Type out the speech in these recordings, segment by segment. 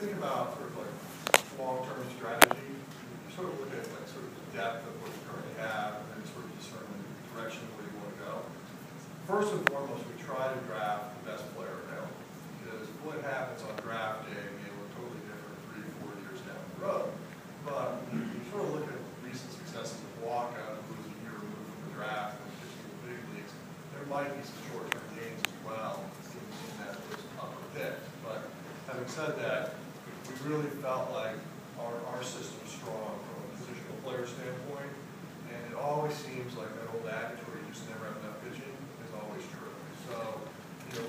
think about sort of like long-term strategy, you sort of look at like sort of the depth of what you currently have and then sort of discern the direction where you want to go. First and foremost, we try to draft the best player available because what happens on draft day may look totally different 3 or 4 years down the road. But when you sort of look at recent successes of Waka, who was a year removed from the draft and pitching in the big leagues, there might be some short-term gains as well in that those upper picks. But having said that, we really felt like our system's strong from a positional player standpoint, and it always seems like that old adage where you just never have enough pitching is always true. So,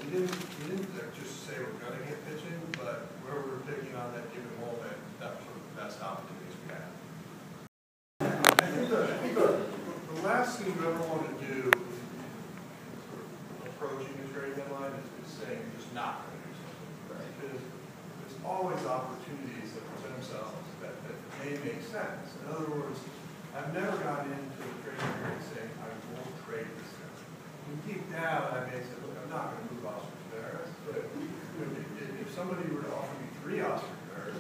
we didn't just say we're going to get pitching, but where we were picking on that given moment, that was sort of the best opportunities we had. I think the last thing you ever want to do in sort of approaching a trade deadline is saying you're just not going to do something, right? Because there's always opportunities that present themselves that may make sense. In other words, I've never gotten into the trade period saying I won't trade this guy. Deep down, I may say, look, I'm not going to move Oscar Tavares, but if somebody were to offer me 3 Oscar Tavares,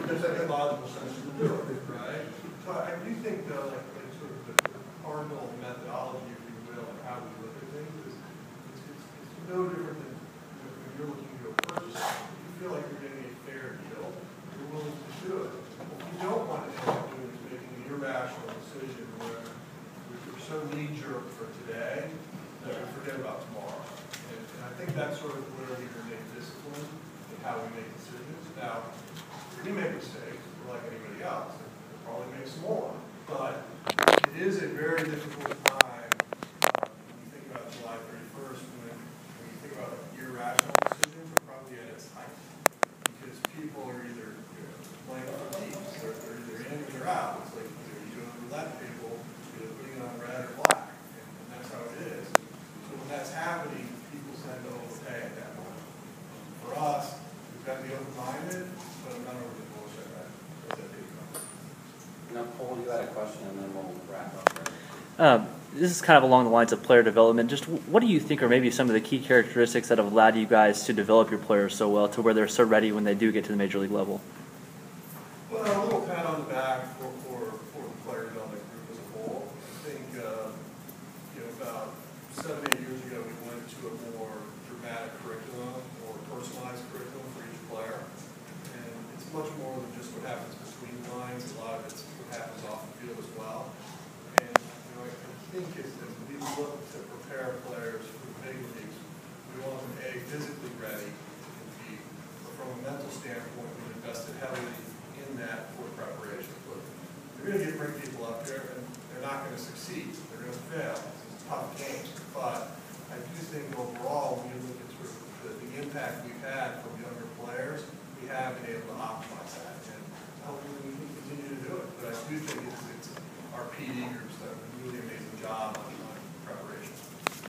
there's a logical sense to do it, right? So I do think, though, like sort of the cardinal methodology, if you will, of how we look at things is it's no different than when you're looking to do a purchase. If you feel like you're getting a fair deal, you're willing to do it. What you don't want to end up doing is making an irrational decision where we're so knee-jerk for today that we forget about tomorrow. And I think that's sort of where we remain disciplined in how we make decisions. Now, we make mistakes, we're like anybody else, and we'll probably make some more. But it is a very difficult time when you think about July 31st, when you think about irrational decisions, are probably at its height. Because people are either playing for keeps, they're either in or they're out. It's like you go to the roulette table, you're putting it on red or black, and that's how it is. So when that's happening, people tend to overpay at that point. For us, we've got to be open-minded, but I'm not overly bullish at that. Now, Paul, you had a question, and then we'll wrap up there. This is kind of along the lines of player development. Just what do you think are maybe some of the key characteristics that have allowed you guys to develop your players so well to where they're so ready when they do get to the major league level? Well, a little pat on the back for the player development group as a whole. I think about 7-8 years ago we went to a more dramatic curriculum or personalized curriculum for each player, and it's much more than just what happens between the lines. A lot of it's what happens off the field as well. And I think as we look to prepare players for the big leagues, we want them physically ready to compete, but from a mental standpoint, we've invested heavily in that for preparation. But you're going to bring people up here, and they're not going to succeed. They're going to fail. It's a tough game. But I do think overall, when you look at sort of the impact we've had from younger players, we have been able to optimize that, and hopefully we can continue to do it. But I do think it's our PD groups that have done a really amazing job